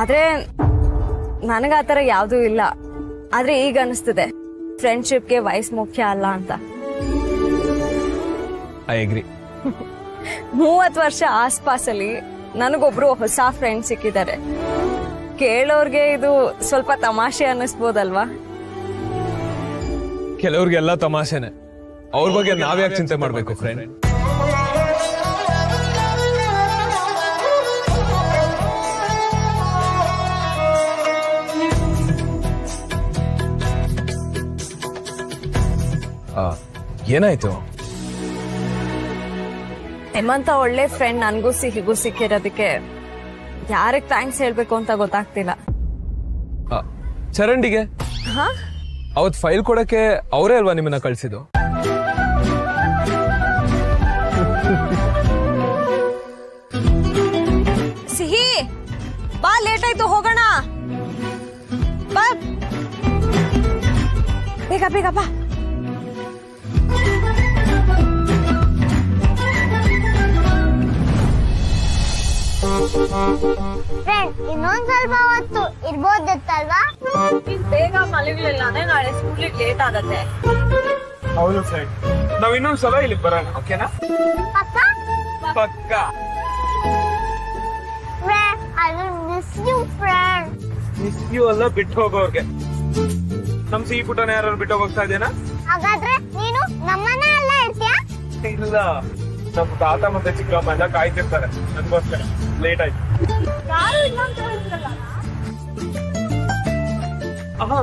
ಆದ್ರೆ ನನಗಾತರ ಯಾವ್ದೂ ಇಲ್ಲ. ಆದ್ರೆ ಈಗ ಅನಿಸ್ತಿದೆ ಫ್ರೆಂಡ್ಶಿಪ್ಗೆ ವಯಸ್ಸು ಮುಖ್ಯ ಅಲ್ಲ ಅಂತ. I agree. 30 ವರ್ಷ ಆಸ್ಪಾಸಲ್ಲಿ ನನಗೊಬ್ರು ಹೊಸ ಫ್ರೆಂಡ್ ಸಿಕ್ಕಿದ್ದಾರೆ. ಕೇಳೋರ್ಗೆ ಇದು ಸ್ವಲ್ಪ ತಮಾಷೆ ಅನ್ನಿಸ್ಬೋದಲ್ವಾ? ಕೆಲವ್ರಿಗೆಲ್ಲ ತಮಾಷೆನೆ, ಅವ್ರ ಬಗ್ಗೆ ನಾವ್ಯಾಕೆ ಚಿಂತೆ ಮಾಡ್ಬೇಕು ಫ್ರೆಂಡ್? ಏನಾಯ್ತು? ನಿಮ್ಮಂತ ಒಳ್ಳೆ ಫ್ರೆಂಡ್ ನನ್ಗೂ ಸಿಹಿಗೂ ಸಿಕ್ಕಿರೋದಕ್ಕೆ ಯಾರಿಗೆ ಥ್ಯಾಂಕ್ಸ್ ಹೇಳ್ಬೇಕು ಅಂತ ಗೊತ್ತಾಗ್ತಿಲ್ಲ. ಚರಂಡಿಗೆ ಅವತ್ ಫೈಲ್ ಕೊಡಕ್ಕೆ ಅವರೇ ಅಲ್ವಾ ನಿಮ್ಮನ್ನ ಕಳ್ಸಿದ್ದು? ಸಿಹಿ ಬಾ, ಲೇಟ್ ಆಯ್ತು, ಹೋಗೋಣ ಬಾ, ಬೇಗ ಬೇಗ ಬಾ. ಫ್ರೆಂಡ್ ಇನ್ನೊಂದ್ ಸ್ವಲ್ಪ ಹೊತ್ತು ಇರ್ಬೋದಿತ್ತಲ್ವಾ? ಈಗ ಬೇಗ ಮಲಗಲಿಲ್ಲ ಅಂದ್ರೆ ನಾಳೆ ಸ್ಕೂಲಿಗೆ ಲೇಟ್ ಆಗತ್ತೆ. ಹೌದು ಫ್ರೆಂಡ್, ನಾವ್ ಇನ್ನೊಂದ್ಸಲ ಇಲ್ಲಿ ಬರೋಣ, ಓಕೆನಾ? ಪಕ್ಕ ಪಕ್ಕ. Friend I will miss you friend. Miss you ಅಲ್ಲ, ಬಿಟ್ಟು ಹೋಗೋರ್ಗೆ. ನಮ್ ಸಿಹಿ ಪುಟ್ಟನ ಯಾರು ಬಿಟ್ಟು ಹೋಗ್ತಾ ಇದೇನಾ? ಹಾಗಾದ್ರೆ ನೀನು ನಮ್ಮನ್ನ ಎಲ್ಲ ಇರ್ತೀಯಾ? ಇಲ್ಲ, ನಮ್ ತಾತ ಮತ್ತೆ ಚಿಕ್ಕಮ್ಮ ಎಲ್ಲ ಕಾಯ್ತಿರ್ತಾರೆ ನನ್ಗೋಸ್ಕರ. ಲೇಟ್ ಆಯ್ತು.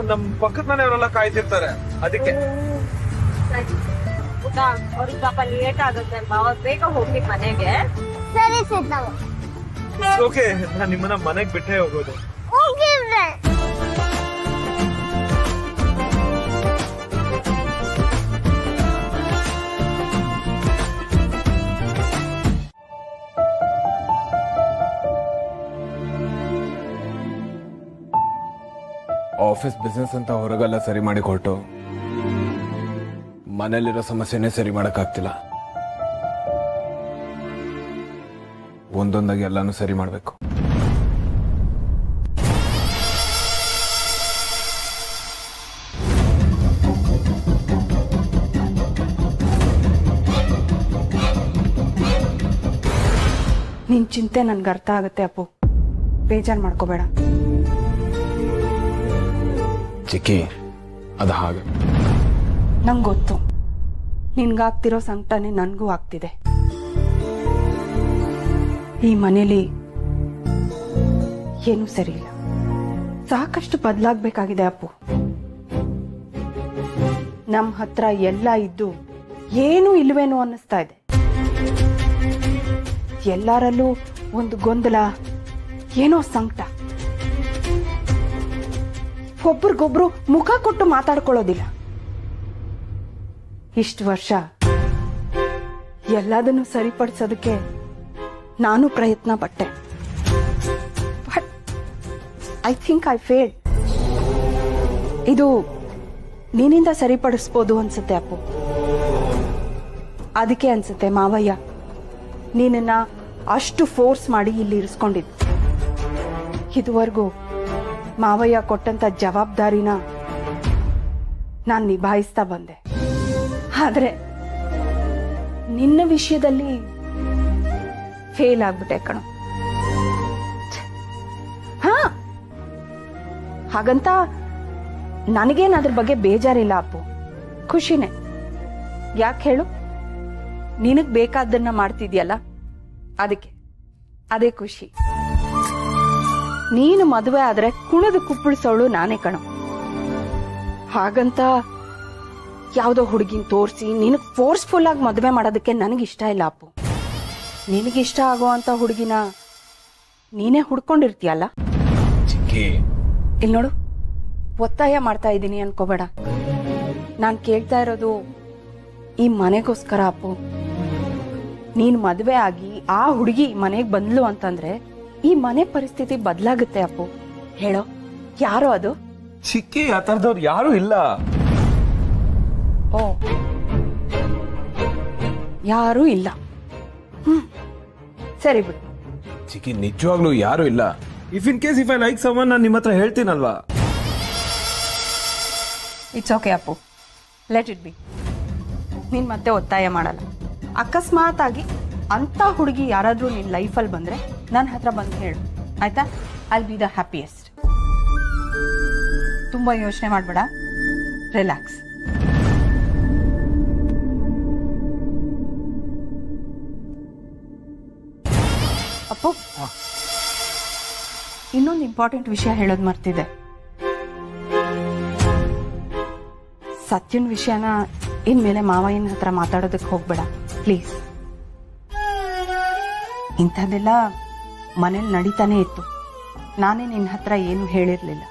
ನಮ್ ಪಕ್ಕದ ಮನೆಯವರೆಲ್ಲ ಕಾಯ್ತಿರ್ತಾರೆ, ಅದಕ್ಕೆ. ಅವ್ರಿಗೆ ಪಾಪ ಲೇಟ್ ಆಗುತ್ತೆ, ಅವ್ರು ಬೇಗ ಹೋಗ್ಲಿ ಮನೆಗೆ. ಸರಿ ಸಿದ್ದಮ್ಮ. ಓಕೆ, ನಾನ್ ನಿಮ್ಮನ್ನ ಮನೆಗ್ ಬಿಟ್ಟೇ ಹೋಗೋದು. Okay friend. ಆಫೀಸ್ ಬಿಸ್ನೆಸ್ ಅಂತ ಹೊರಗೆಲ್ಲ ಸರಿ ಮಾಡಿ ಕೊಟ್ಟು ಮನೇಲಿರೋ ಸಮಸ್ಯೆನೇ ಸರಿ ಮಾಡಕ್ಕಾಗ್ತಿಲ್ಲ. ಒಂದೊಂದಾಗಿ ಎಲ್ಲಾನು ಸರಿ ಮಾಡ್ಬೇಕು. ನಿನ್ ಚಿಂತೆ ನನ್ಗೆ ಅರ್ಥ ಆಗುತ್ತೆ ಅಪ್ಪು, ಬೇಜಾರು ಮಾಡ್ಕೋಬೇಡ. ಚಿಕ್ಕಿ, ಅದು ಹಾಗೆ. ನಂಗೆ ಗೊತ್ತು, ನಿನ್ಗಾಗ್ತಿರೋ ಸಂಕಟನೇ ನನ್ಗೂ ಆಗ್ತಿದೆ. ಈ ಮನೇಲಿ ಏನೂ ಸರಿ ಇಲ್ಲ, ಸಾಕಷ್ಟು ಬದಲಾಗಬೇಕಾಗಿದೆ ಅಪ್ಪು. ನಮ್ಮ ಹತ್ರ ಎಲ್ಲ ಇದ್ದು ಏನೂ ಇಲ್ವೇನೋ ಅನ್ನಿಸ್ತಾ ಇದೆ. ಎಲ್ಲರಲ್ಲೂ ಒಂದು ಗೊಂದಲ, ಏನೋ ಸಂಕಟ. ಒಬ್ರಿಗೊಬ್ರು ಮುಖ ಕೊಟ್ಟು ಮಾತಾಡ್ಕೊಳ್ಳೋದಿಲ್ಲ. ಇಷ್ಟು ವರ್ಷ ಎಲ್ಲದನ್ನು ಸರಿಪಡಿಸೋದಕ್ಕೆ ನಾನು ಪ್ರಯತ್ನ ಪಟ್ಟೆ. But I think I failed. ಇದು ನಿನ್ನಿಂದ ಸರಿಪಡಿಸ್ಬೋದು ಅನ್ಸುತ್ತೆ ಅಪ್ಪು. ಅದಕ್ಕೆ ಅನ್ಸುತ್ತೆ ಮಾವಯ್ಯ ನೀನನ್ನ ಅಷ್ಟು ಫೋರ್ಸ್ ಮಾಡಿ ಇಲ್ಲಿ ಇರಿಸ್ಕೊಂಡಿದ್ದು. ಇದುವರೆಗೂ ಮಾವಯ್ಯ ಕೊಟ್ಟಂತ ಜವಾಬ್ದಾರಿನ ನಾನು ನಿಭಾಯಿಸ್ತಾ ಬಂದೆ. ಆದ್ರೆ ನಿನ್ನ ವಿಷಯದಲ್ಲಿ ಫೇಲ್ ಆಗ್ಬಿಟ್ಟೆ ಕಣೋ. ಹಾ, ಹಾಗಂತ ನನಗೇನು ಅದ್ರ ಬಗ್ಗೆ ಬೇಜಾರಿಲ್ಲ ಅಪ್ಪು, ಖುಷಿನೇ. ಯಾಕೆ ಹೇಳು, ನಿನಗ್ ಬೇಕಾದನ್ನ ಮಾಡ್ತಿದ್ಯಲ್ಲ, ಅದಕ್ಕೆ ಅದೇ ಖುಷಿ. ನೀನು ಮದುವೆ ಆದ್ರೆ ಕುಣಿದು ಕುಪ್ಪಳಿಸೋಳು ನಾನೇ ಕಣೋ. ಹಾಗಂತ ಯಾವುದೋ ಹುಡುಗಿನ ತೋರಿಸಿ ನಿನಗ್ ಫೋರ್ಸ್ಫುಲ್ ಆಗಿ ಮದುವೆ ಮಾಡೋದಕ್ಕೆ ನನಗಿಷ್ಟ ಇಲ್ಲ ಅಪ್ಪು. ನಿನಗಿಷ್ಟ ಆಗೋ ಅಂತ ಹುಡುಗಿನ ನೀನೇ ಹುಡ್ಕೊಂಡಿರ್ತೀಯಲ್ಲ. ಇಲ್ಲಿ ನೋಡು, ಒತ್ತಾಯ ಮಾಡ್ತಾ ಇದ್ದೀನಿ ಅನ್ಕೋಬೇಡ. ನಾನು ಕೇಳ್ತಾ ಇರೋದು ಈ ಮನೆಗೋಸ್ಕರ ಅಪ್ಪು. ನೀನು ಮದುವೆ ಆಗಿ ಆ ಹುಡುಗಿ ಮನೆಗೆ ಬಂದ್ಲು ಅಂತಂದ್ರೆ ಈ ಮನೆ ಪರಿಸ್ಥಿತಿ ಬದಲಾಗುತ್ತೆ ಅಪ್ಪು. ಹೇಳೋ, ಯಾರೋ ಅದು? ಚಿಕ್ಕಿ, ಆ ತರದವ್ರು ಯಾರು ಇಲ್ಲ. ಓ, ಯಾರೂ ಇಲ್ಲ. ಸರಿ ಬಿಡು. ಚಿಕ್ಕಿ, ನಿಜವಾಗ್ಲೂ ಯಾರು ಇಲ್ಲ. If in case I like someone, ನಾನು ನಿಮ್ಮ ಹತ್ರ ಹೇಳ್ತೀನಲ್ವಾ. It's okay Appu, let it be. ನೀನ್ ಮತ್ತೆ ಒತ್ತಾಯ ಮಾಡಲ್ಲ. ಅಕಸ್ಮಾತ್ ಆಗಿ ಅಂತ ಹುಡುಗಿ ಯಾರಾದ್ರೂ ನಿನ್ ಲೈಫಲ್ಲಿ ಬಂದ್ರೆ ನನ್ನ ಹತ್ರ ಬಂದು ಹೇಳು, ಆಯ್ತಾ? I B the happiest. ತುಂಬಾ ಯೋಚನೆ ಮಾಡ್ಬೇಡ, ರಿಲ್ಯಾಕ್ಸ್. ಅಪ್ಪು, ಇನ್ನೊಂದು ಇಂಪಾರ್ಟೆಂಟ್ ವಿಷಯ ಹೇಳೋದು ಮರ್ತಿದೆ. ಸತ್ಯನ್ ವಿಷಯನ ಇನ್ಮೇಲೆ ಮಾವಯ್ಯನ ಹತ್ರ ಮಾತಾಡೋದಕ್ಕೆ ಹೋಗ್ಬೇಡ ಪ್ಲೀಸ್. ಇಂಥದ್ದೆಲ್ಲ ಮನೇಲಿ ನಡೀತಾನೆ ಇತ್ತು, ನಾನೇ ನಿನ್ನ ಹತ್ರ ಏನು ಹೇಳಿರ್ಲಿಲ್ಲ.